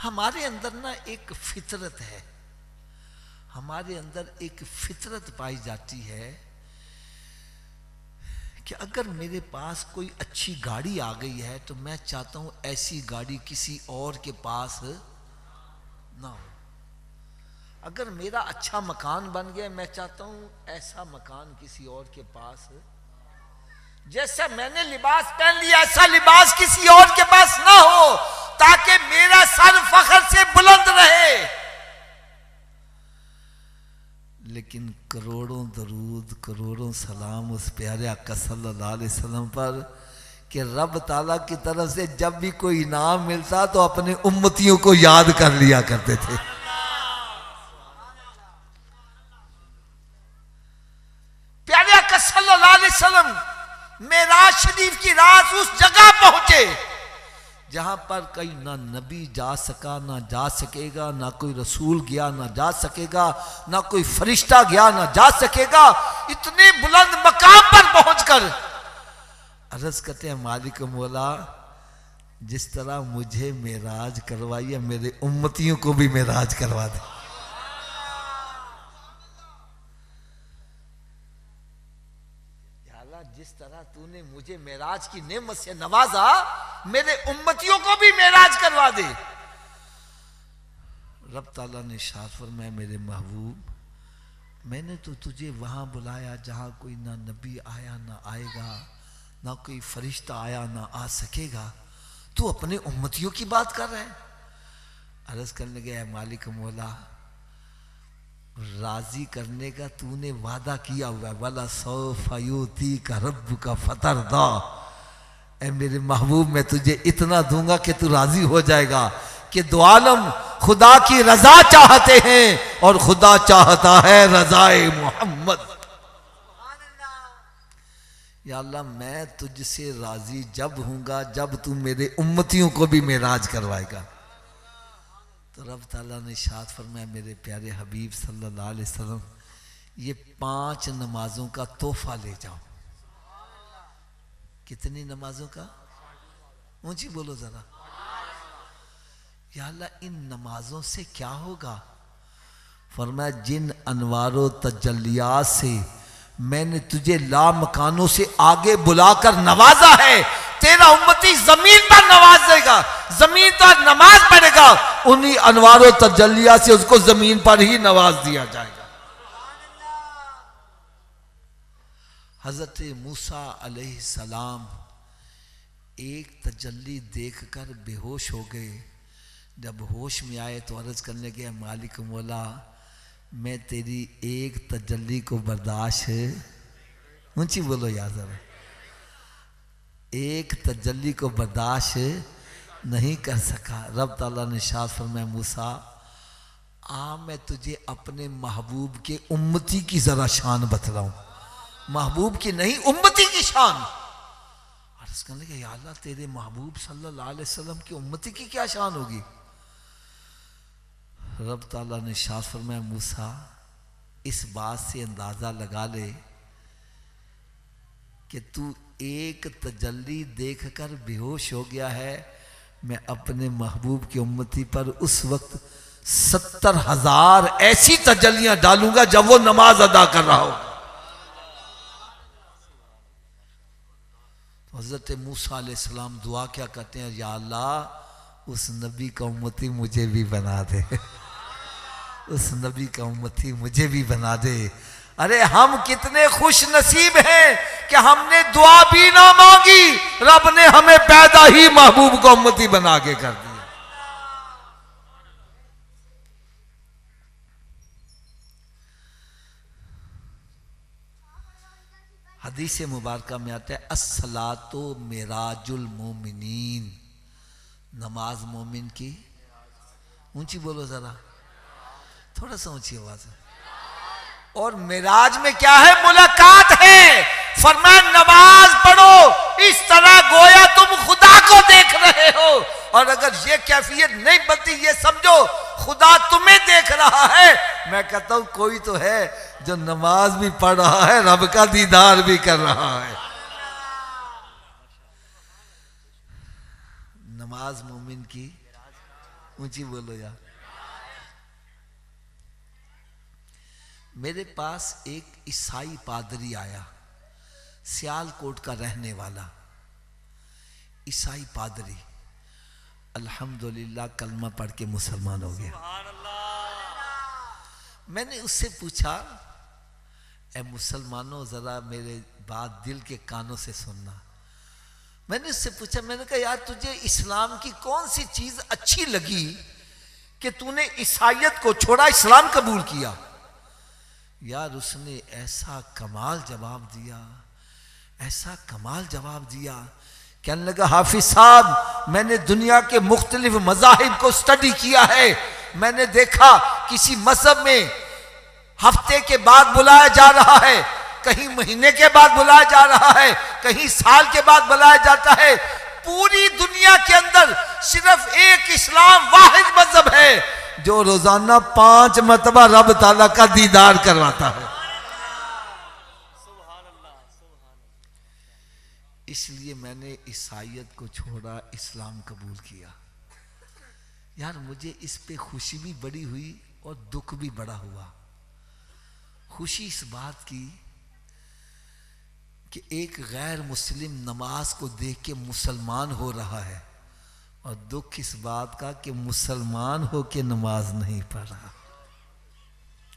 हमारे अंदर ना एक फितरत है, हमारे अंदर एक फितरत पाई जाती है कि अगर मेरे पास कोई अच्छी गाड़ी आ गई है तो मैं चाहता हूं ऐसी गाड़ी किसी और के पास ना हो। अगर मेरा अच्छा मकान बन गया, मैं चाहता हूं ऐसा मकान किसी और के पास, जैसा मैंने लिबास पहन लिया ऐसा लिबास किसी और के पास ना हो, ताकि मेरा सर फख्र से बुलंद रहे। लेकिन करोड़ों दरूद करोड़ों सलाम उस प्यारे आका सल्लल्लाहु अलैहि वसल्लम पर कि रब ताला की तरफ से जब भी कोई इनाम मिलता तो अपने उम्मतियों को याद कर लिया करते थे। प्यारे आका सल्लल्लाहु अलैहि वसल्लम मेराज शरीफ की रात उस जगह पहुंचे जहां पर कहीं ना नबी जा सका, ना जा सकेगा, ना कोई रसूल गया ना जा सकेगा, ना कोई फरिश्ता गया ना जा सकेगा। इतने बुलंद मकाम पर पहुंचकर अर्ज करते हैं, मालिक मौला जिस तरह मुझे मेराज करवाइए मेरे उम्मतियों को भी मेराज करवा दे। जिस तरह तूने मुझे मेराज की नेमत से नवाजा, मेरे उम्मतियों को भी मेराज करवा दे। रब ताला ने इरशाद फरमाया, मेरे महबूब मैंने तो तुझे वहां बुलाया जहां कोई ना नबी आया ना आएगा, ना कोई फरिश्ता आया ना आ सकेगा। तू अपने उम्मतियों की बात कर रहा है। अर्ज करने गया, मालिक मौला राजी करने का तूने वादा किया हुआ है, वाला सौफयुती का रब का फतर दा। ऐ मेरे महबूब मैं तुझे इतना दूंगा कि तू राजी हो जाएगा कि दो आलम खुदा की रजा चाहते हैं और खुदा चाहता है रजाए मोहम्मद। या अल्लाह मैं तुझसे राजी जब हूंगा जब तू मेरे उम्मतियों को भी मेराज करवाएगा। तो रब ताला ने इरशाद फरमाया, मेरे प्यारे हबीब सल्लल्लाहु अलैहि वसल्लम ये 5 नमाजों का तोहफा ले जाओ। कितनी नमाजों का? ऊंची बोलो जरा। या अल्लाह इन नमाजों से क्या होगा? फरमाया, जिन अनवारो तजल्लियात से मैंने तुझे लामकानों से आगे बुलाकर नवाजा है, तेरा उम्मती जमीन पर नवाज देगा, जमीन पर नमाज पढ़ेगा, उन्हीं अनवारो तजल्लिया से उसको जमीन पर ही नवाज दिया जाएगा। हजरत मूसा अलैहि सलाम एक तजल्ली देखकर बेहोश हो गए। जब होश में आए तो अर्ज करने गया, मालिक मौला मैं तेरी एक तजल्ली को बर्दाश्त है, ऊंची बोलो यार जरा, एक तजल्ली को बर्दाश्त नहीं कर सका। रब ताला ने इरशाद फरमाया, मूसा आ मैं तुझे अपने महबूब के उम्मती की जरा शान बतलाऊं, महबूब की नहीं उम्मती की शान। अर्ज करने के, या अल्लाह तेरे महबूब सल्लल्लाहु अलैहि वसल्लम की उम्मती की क्या शान होगी? रब ताला ने इरशाद फरमाया, मूसा इस बात से अंदाजा लगा ले कि तू एक तजल्ली देखकर बेहोश हो गया है, मैं अपने महबूब की उम्मती पर उस वक्त 70,000 ऐसी तजल्लियां डालूंगा जब वो नमाज अदा कर रहा हो। तो हजरत मूसा अलैहिस्सलाम दुआ क्या करते हैं, या अल्लाह उस नबी का उम्मती मुझे भी बना दे, उस नबी का उम्मती मुझे भी बना दे। अरे हम कितने खुश नसीब हैं कि हमने दुआ भी ना मांगी, रब ने हमें पैदा ही महबूब को उम्मती बना के कर दिया। हदीस मुबारका में आता है, अस्सलातो मिराजुल मोमिनीन, नमाज मोमिन की, ऊंची बोलो जरा, थोड़ा सा ऊंची आवाज है। और मिराज में क्या है? मुलाकात है। फरमाया नमाज पढ़ो इस तरह गोया तुम खुदा को देख रहे हो, और अगर ये कैफियत नहीं बनती ये समझो खुदा तुम्हें देख रहा है। मैं कहता हूं कोई तो है जो नमाज भी पढ़ रहा है, रब का दीदार भी कर रहा है। नमाज मोमिन की ऊंची बोलो यार। मेरे पास एक ईसाई पादरी आया, सियालकोट का रहने वाला ईसाई पादरी, अल्हम्दुलिल्लाह कलमा पढ़ के मुसलमान हो गया। मैंने उससे पूछा, ए मुसलमानों जरा मेरे बात दिल के कानों से सुनना। मैंने उससे पूछा, मैंने कहा यार तुझे इस्लाम की कौन सी चीज अच्छी लगी कि तूने ईसाइयत को छोड़ा, इस्लाम कबूल किया? यार उसने ऐसा कमाल जवाब दिया, ऐसा कमाल जवाब दिया। कहने लगा, हाफिज साहब मैंने दुनिया के मुख्तलिफ मज़ाहिब को स्टडी किया है, मैंने देखा किसी मजहब में हफ्ते के बाद बुलाया जा रहा है, कहीं महीने के बाद बुलाया जा रहा है, कहीं साल के बाद बुलाया जाता है। पूरी दुनिया के अंदर सिर्फ एक इस्लाम वाहिद मजहब है जो रोजाना 5 मरतबा रब ताला का दीदार करवाता है। इसलिए मैंने ईसाइयत को छोड़ा, इस्लाम कबूल किया। यार मुझे इस पे खुशी भी बड़ी हुई और दुख भी बड़ा हुआ। खुशी इस बात की कि एक गैर मुस्लिम नमाज को देख के मुसलमान हो रहा है, और दुख इस बात का कि मुसलमान हो के नमाज नहीं पढ़ रहा।